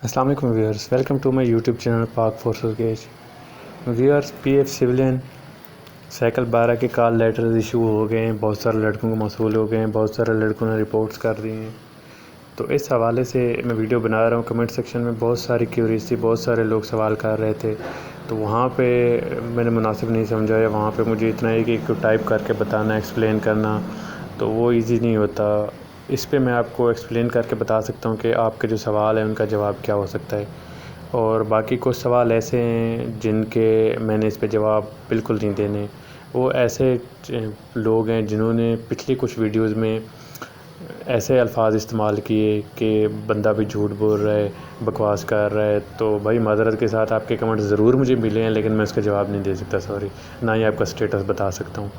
अस्सलाम वालेकुम viewers, welcome to my YouTube channel Pak forces गेज। व्यूअर्स, पीएफ सिविलियन साइकिल 12 के कॉल लेटर्स इशू हो गए हैं। बहुत सारे लड़कों को मौसूल हो गए हैं, बहुत सारे लड़कों ने रिपोर्ट्स कर दी हैं। तो इस हवाले से मैं वीडियो बना रहा हूँ। कमेंट सेक्शन में बहुत सारी क्यूरीज थी, बहुत सारे लोग सवाल कर रहे थे, तो वहाँ पे मैंने मुनासिब नहीं समझा। या वहाँ पे मुझे इतना है कि टाइप करके बताना, एक्सप्लेन करना, तो वो इजी नहीं होता। इस पे मैं आपको एक्सप्लेन करके बता सकता हूँ कि आपके जो सवाल हैं उनका जवाब क्या हो सकता है। और बाकी कुछ सवाल ऐसे हैं जिनके मैंने इस पे जवाब बिल्कुल नहीं देने। वो ऐसे लोग हैं जिन्होंने पिछली कुछ वीडियोस में ऐसे अल्फाज इस्तेमाल किए कि बंदा भी झूठ बोल रहा है, बकवास कर रहा है। तो भाई माज़रत के साथ आपके कमेंट ज़रूर मुझे मिले हैं, लेकिन मैं उसका जवाब नहीं दे सकता, सॉरी। ना ही आपका स्टेटस बता सकता हूँ।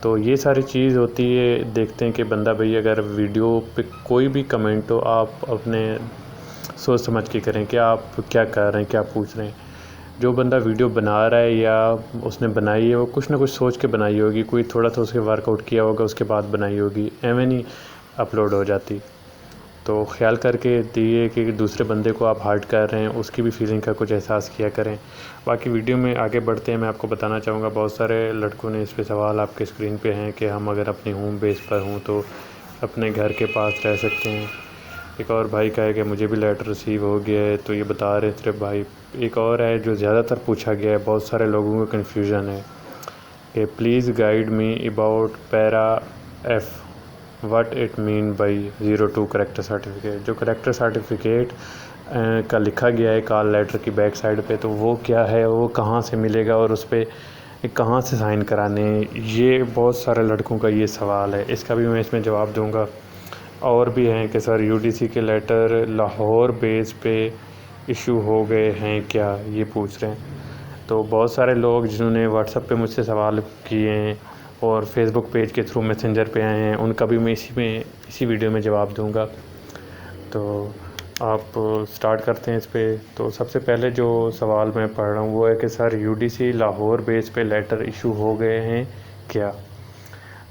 तो ये सारी चीज़ होती है। देखते हैं कि बंदा भाई अगर वीडियो पे कोई भी कमेंट हो, आप अपने सोच समझ के करें कि आप क्या कर रहे हैं, क्या पूछ रहे हैं। जो बंदा वीडियो बना रहा है या उसने बनाई है, वो कुछ ना कुछ सोच के बनाई होगी, कोई थोड़ा तो उसके वर्कआउट किया होगा, उसके बाद बनाई होगी, एवं नहीं अपलोड हो जाती। तो ख्याल करके दिए कि दूसरे बंदे को आप हर्ट कर रहे हैं, उसकी भी फीलिंग का कुछ एहसास किया करें। बाकी वीडियो में आगे बढ़ते हैं। मैं आपको बताना चाहूँगा, बहुत सारे लड़कों ने इस पे सवाल आपके स्क्रीन पे हैं कि हम अगर अपनी होम बेस पर हों तो अपने घर के पास रह सकते हैं। एक और भाई का है कि मुझे भी लेटर रिसीव हो गया है, तो ये बता रहे थे भाई। एक और है जो ज़्यादातर पूछा गया है, बहुत सारे लोगों को कन्फ्यूज़न है कि please guide me about para F, what it mean by 02 character certificate. जो करेक्टर सर्टिफिकेट का लिखा गया है कॉल लेटर की बैक साइड पे, तो वो क्या है, वो कहाँ से मिलेगा और उस पर कहाँ से साइन कराने, ये बहुत सारे लड़कों का ये सवाल है। इसका भी मैं इसमें जवाब दूंगा। और भी हैं कि सर यूडीसी के लेटर लाहौर बेस पे इशू हो गए हैं क्या, ये पूछ रहे हैं। तो बहुत सारे लोग जिन्होंने व्हाट्सएप पे मुझसे सवाल किए हैं और फेसबुक पेज के थ्रू मैसेंजर पे आए हैं, उनका भी मैं इसी वीडियो में जवाब दूंगा। तो आप स्टार्ट करते हैं इस पे। तो सबसे पहले जो सवाल मैं पढ़ रहा हूँ वो है कि सर यूडीसी लाहौर बेस पे लेटर इशू हो गए हैं क्या।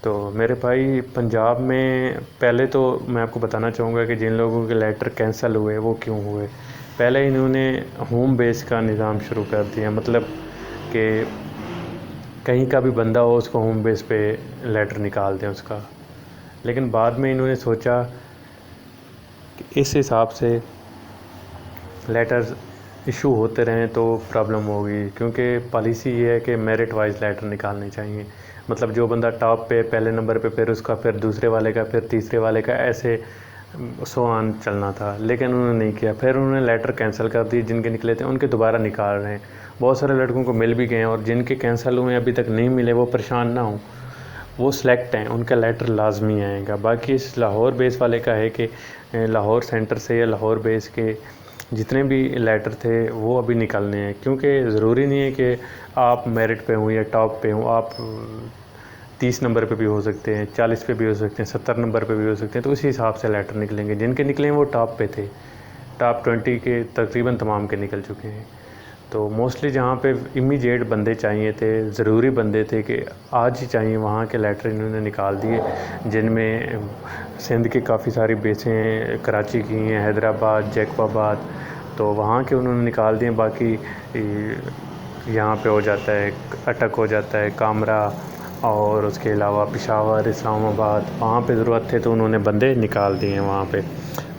तो मेरे भाई, पंजाब में पहले तो मैं आपको बताना चाहूँगा कि जिन लोगों के लेटर कैंसिल हुए वो क्यों हुए। पहले इन्होंने होम बेस का निज़ाम शुरू कर दिया, मतलब कि कहीं का भी बंदा हो उसको होम बेस पे लेटर निकाल दें उसका। लेकिन बाद में इन्होंने सोचा कि इस हिसाब से लेटर इशू होते रहें तो प्रॉब्लम होगी, क्योंकि पॉलिसी ये है कि मेरिट वाइज लेटर निकालने चाहिए। मतलब जो बंदा टॉप पे पहले नंबर पे, फिर उसका, फिर दूसरे वाले का, फिर तीसरे वाले का, ऐसे सो ऑन चलना था। लेकिन उन्होंने नहीं किया। फिर उन्होंने लेटर कैंसिल कर दिए, जिनके निकले थे उनके दोबारा निकाल रहे हैं। बहुत सारे लड़कों को मिल भी गए हैं, और जिनके कैंसिल हुए अभी तक नहीं मिले वो परेशान ना हों, वो सिलेक्ट हैं, उनका लेटर लाजमी आएगा। बाकी इस लाहौर बेस वाले का है कि लाहौर सेंटर से या लाहौर बेस के जितने भी लेटर थे वो अभी निकलने हैं, क्योंकि ज़रूरी नहीं है कि आप मेरिट पे हों या टॉप पे हों। आप 30 नंबर पे भी हो सकते हैं, 40 पे भी हो सकते हैं, 70 नंबर पे भी हो सकते हैं। तो उसी हिसाब से लेटर निकलेंगे। जिनके निकले हैं वो टॉप पे थे, टॉप 20 के तकरीबन तमाम के निकल चुके हैं। तो मोस्टली जहाँ पे इमीडिएट बंदे चाहिए थे, ज़रूरी बंदे थे कि आज ही चाहिए, वहाँ के लेटर इन्होंने निकाल दिए। जिनमें सिंध की काफ़ी सारी बेसें, कराची की हैं, हैदराबाद, जैकबाबाद, तो वहाँ के उन्होंने निकाल दिए। बाकी यहाँ पे हो जाता है, अटक हो जाता है, कामरा, और उसके अलावा पेशावर, इस्लामाबाद, वहाँ पे ज़रूरत थे तो उन्होंने बंदे निकाल दिए हैं वहाँ पे।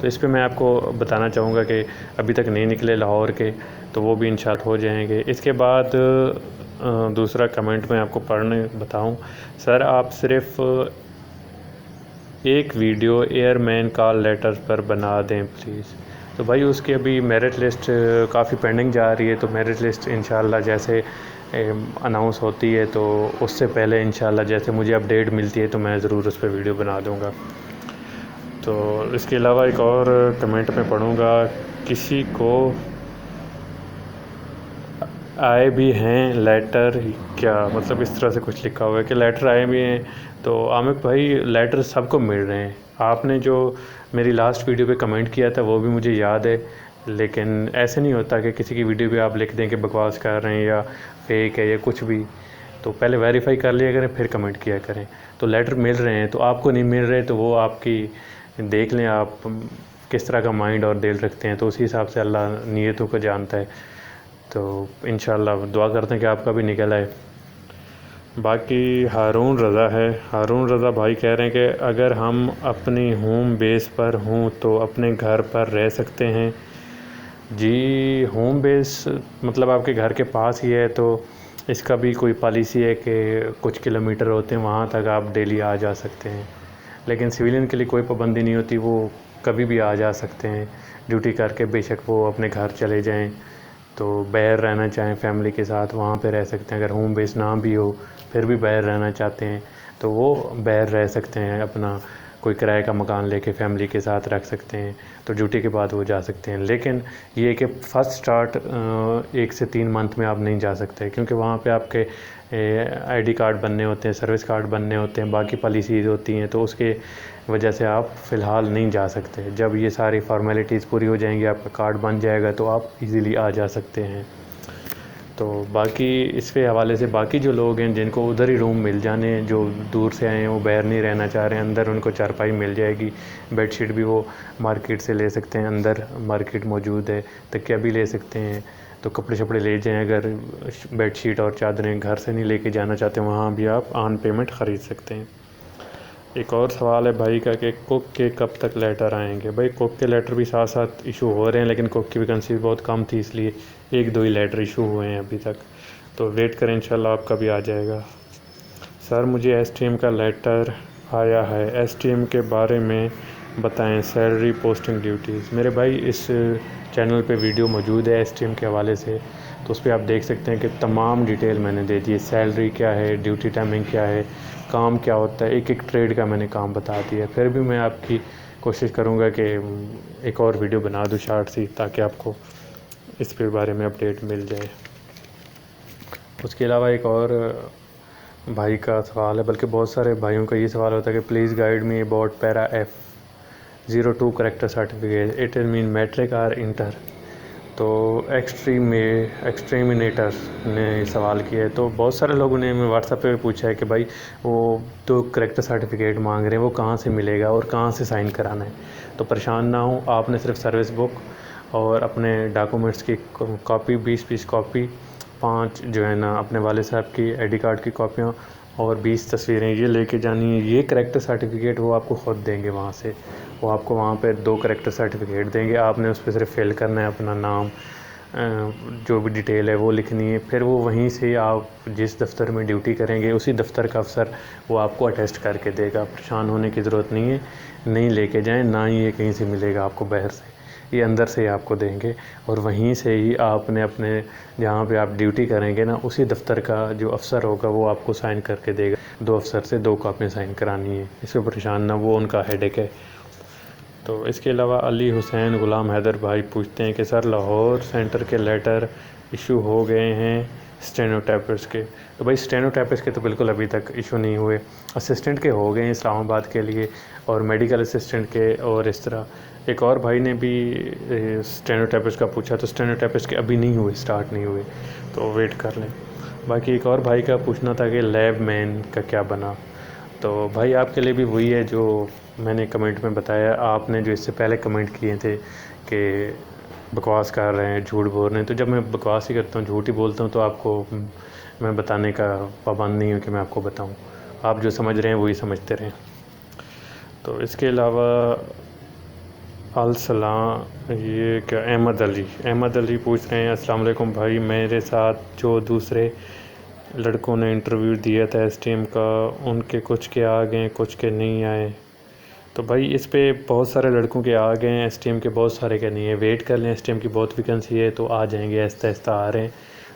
तो इस पे मैं आपको बताना चाहूँगा कि अभी तक नहीं निकले लाहौर के, तो वो भी इंशाअल्लाह हो जाएंगे। इसके बाद दूसरा कमेंट मैं आपको पढ़ने बताऊँ, सर आप सिर्फ एक वीडियो एयरमैन कॉल लेटर पर बना दें प्लीज़। तो भाई उसकी अभी मेरिट लिस्ट काफ़ी पेंडिंग जा रही है। तो मेरिट लिस्ट इंशाल्लाह जैसे अनाउंस होती है, तो उससे पहले इंशाल्लाह जैसे मुझे अपडेट मिलती है तो मैं ज़रूर उस पर वीडियो बना दूँगा। तो इसके अलावा एक और कमेंट में पढ़ूँगा, किसी को आए भी हैं लेटर क्या, मतलब इस तरह से कुछ लिखा हुआ है कि लेटर आए भी हैं। तो आमिर भाई, लेटर सबको मिल रहे हैं। आपने जो मेरी लास्ट वीडियो पे कमेंट किया था वो भी मुझे याद है, लेकिन ऐसे नहीं होता कि किसी की वीडियो पे आप लिख दें कि बकवास कर रहे हैं या फेक है या कुछ भी। तो पहले वेरीफाई कर लिया करें, फिर कमेंट किया करें। तो लेटर मिल रहे हैं, तो आपको नहीं मिल रहे तो वो आपकी देख लें आप, किस तरह का माइंड और दिल रखते हैं, तो उसी हिसाब से अल्लाह नीयतों को जानता है। तो इंशाल्लाह दुआ करते हैं कि आपका भी निकल आए। बाकी हारून रज़ा भाई कह रहे हैं कि अगर हम अपनी होम बेस पर हों तो अपने घर पर रह सकते हैं। जी, होम बेस मतलब आपके घर के पास ही है, तो इसका भी कोई पॉलिसी है कि कुछ किलोमीटर होते हैं वहाँ तक आप डेली आ जा सकते हैं, लेकिन सिविलियन के लिए कोई पाबंदी नहीं होती, वो कभी भी आ जा सकते हैं ड्यूटी करके। बेशक वो अपने घर चले जाएं, तो बाहर रहना चाहें फैमिली के साथ वहाँ पे रह सकते हैं। अगर होम बेस ना भी हो फिर भी बाहर रहना चाहते हैं तो वो बाहर रह सकते हैं, अपना कोई किराए का मकान लेके फैमिली के साथ रख सकते हैं, तो ड्यूटी के बाद वो जा सकते हैं। लेकिन ये कि फ़र्स्ट स्टार्ट 1 से 3 मंथ में आप नहीं जा सकते, क्योंकि वहाँ पे आपके आईडी कार्ड बनने होते हैं, सर्विस कार्ड बनने होते हैं, बाकी पॉलिसीज़ होती हैं, तो उसके वजह से आप फ़िलहाल नहीं जा सकते। जब ये सारी फॉर्मेलिटीज़ पूरी हो जाएंगी, आपका कार्ड बन जाएगा, तो आप इजीली आ जा सकते हैं। तो बाकी इसके हवाले से बाकी जो लोग हैं जिनको उधर ही रूम मिल जाने, जो दूर से आए हैं वो बाहर नहीं रहना चाह रहे हैं, अंदर उनको चारपाई मिल जाएगी, बेडशीट भी वो मार्केट से ले सकते हैं, अंदर मार्केट मौजूद है, तकिया भी ले सकते हैं, तो कपड़े शपड़े ले जाएं। अगर बेडशीट और चादरें घर से नहीं लेके जाना चाहते वहाँ भी आप ऑन पेमेंट ख़रीद सकते हैं। एक और सवाल है भाई का कि कुक के कब तक लेटर आएंगे। भाई कुक के लेटर भी साथ साथ इशू हो रहे हैं, लेकिन कुक की वैकेंसी बहुत कम थी, इसलिए 1-2 ही लेटर इशू हुए हैं अभी तक, तो वेट करें, इंशाल्लाह आपका भी आ जाएगा। सर मुझे एसटीएम का लेटर आया है, एसटीएम के बारे में बताएं, सैलरी, पोस्टिंग, ड्यूटीज़। मेरे भाई इस चैनल पे वीडियो मौजूद है एसटीएम के हवाले से, तो उस पर आप देख सकते हैं कि तमाम डिटेल मैंने दे दी है, सैलरी क्या है, ड्यूटी टाइमिंग क्या है, काम क्या होता है, एक एक ट्रेड का मैंने काम बता दिया। फिर भी मैं आपकी कोशिश करूँगा कि एक और वीडियो बना दूँ शार्ट सी, ताकि आपको इस पे बारे में अपडेट मिल जाए। उसके अलावा एक और भाई का सवाल है, बल्कि बहुत सारे भाइयों का ये सवाल होता है कि please guide me about para F02 character certificate, it is mean matric और इंटर। तो एक्सट्रीमिनेटर ने सवाल किया है, तो बहुत सारे लोगों ने मैं व्हाट्सएप पे पूछा है कि भाई वो तो करेक्टर सर्टिफिकेट मांग रहे हैं, वो कहाँ से मिलेगा और कहाँ से साइन कराना है। तो परेशान ना हो, आपने सिर्फ सर्विस बुक और अपने डॉक्यूमेंट्स की कॉपी 20 कॉपी, 5 जो है ना अपने वाले साहब की आईडी कार्ड की कॉपियाँ और 20 तस्वीरें ये लेके जानी है। ये करेक्टर सर्टिफिकेट वो आपको ख़ुद देंगे वहाँ से, वो आपको वहाँ पे 2 करेक्टर सर्टिफिकेट देंगे, आपने उस पर सिर्फ फिल करना है अपना नाम, जो भी डिटेल है वो लिखनी है। फिर वो वहीं से आप जिस दफ़्तर में ड्यूटी करेंगे उसी दफ़्तर का अफसर वो आपको अटेस्ट करके देगा। परेशान होने की ज़रूरत नहीं है, नहीं लेके जाएं, ना ही ये कहीं से मिलेगा आपको बाहर से, ये अंदर से ही आपको देंगे, और वहीं से ही आपने अपने जहाँ पे आप ड्यूटी करेंगे ना उसी दफ़्तर का जो अफसर होगा वो आपको साइन करके देगा। 2 अफसर से 2 कॉपियाँ साइन करानी है, इसमें परेशान ना, वो उनका हेडेक है। तो इसके अलावा अली हुसैन गुलाम हैदर भाई पूछते हैं कि सर लाहौर सेंटर के लेटर इशू हो गए हैं स्टेनोटाइपिस्ट के। तो भाई स्टेनोटाइपिस्ट के तो बिल्कुल अभी तक इशू नहीं हुए, असिस्टेंट के हो गए हैं इस्लामाबाद के लिए, और मेडिकल असिस्टेंट के, और इस तरह एक और भाई ने भी स्टेनोटाइपिस्ट का पूछा, तो स्टेनोटाइपिस्ट के अभी नहीं हुए, स्टार्ट नहीं हुए, तो वेट कर लें। बाकी एक और भाई का पूछना था कि लैब मैन का क्या बना। तो भाई आपके लिए भी वही है जो मैंने कमेंट में बताया, आपने जो इससे पहले कमेंट किए थे कि बकवास कर रहे हैं, झूठ बोल रहे हैं। तो जब मैं बकवास ही करता हूँ, झूठ ही बोलता हूँ, तो आपको मैं बताने का पाबंद नहीं हूँ कि मैं आपको बताऊँ, आप जो समझ रहे हैं वही समझते रहें। तो इसके अलावा अलसलाम, ये क्या अहमद अली पूछ रहे हैं, अस्सलाम वालेकुम भाई, मेरे साथ जो दूसरे लड़कों ने इंटरव्यू दिया था एसटीएम का, उनके कुछ के आ गए, कुछ के नहीं आए। तो भाई इस पे बहुत सारे लड़कों के आ गए हैं, एसटीएम के बहुत सारे के नहीं है। वेट कर लें, एसटीएम की बहुत वैकेंसी है, तो आ जाएंगे, आहिस्ता आहिस्ता आ रहे हैं,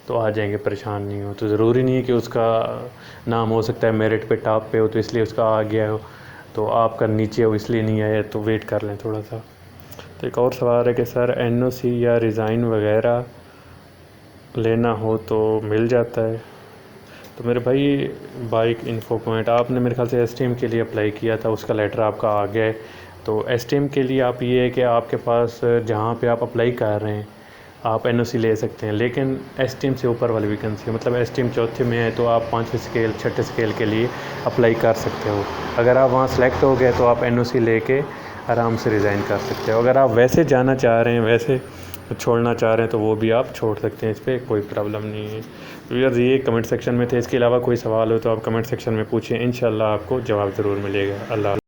तो आ जाएंगे, परेशान नहीं हो। तो ज़रूरी नहीं है कि उसका नाम हो सकता है मेरिट पे टॉप पे हो तो इसलिए उसका आ गया हो, तो आपका नीचे हो इसलिए नहीं आया, तो वेट कर लें थोड़ा सा। तो एक और सवाल है कि सर एनओसी या रिज़ाइन वगैरह लेना हो तो मिल जाता है। तो मेरे भाई बाइक इन्फो पॉइंट, आपने मेरे ख्याल से एसटीएम के लिए अप्लाई किया था, उसका लेटर आपका आ गया है। तो एसटीएम के लिए आप ये है कि आपके पास जहाँ पे आप अप्लाई कर रहे हैं आप एनओसी ले सकते हैं, लेकिन एसटीएम से ऊपर वाली वैकेंसी, मतलब एसटीएम चौथे में है तो आप 5वें स्केल 6ठे स्केल के लिए अप्लाई कर सकते हो। अगर आप वहाँ सेलेक्ट हो गए तो आप एनओसी लेके आराम से रिज़ाइन कर सकते हो। अगर आप वैसे जाना चाह रहे हैं, वैसे छोड़ना चाह रहे हैं, तो वो भी आप छोड़ सकते हैं, इस पर कोई प्रॉब्लम नहीं है। व्यूअर्स ये कमेंट सेक्शन में थे, इसके अलावा कोई सवाल हो तो आप कमेंट सेक्शन में पूछें, इंशाल्लाह आपको जवाब ज़रूर मिलेगा। अल्लाह।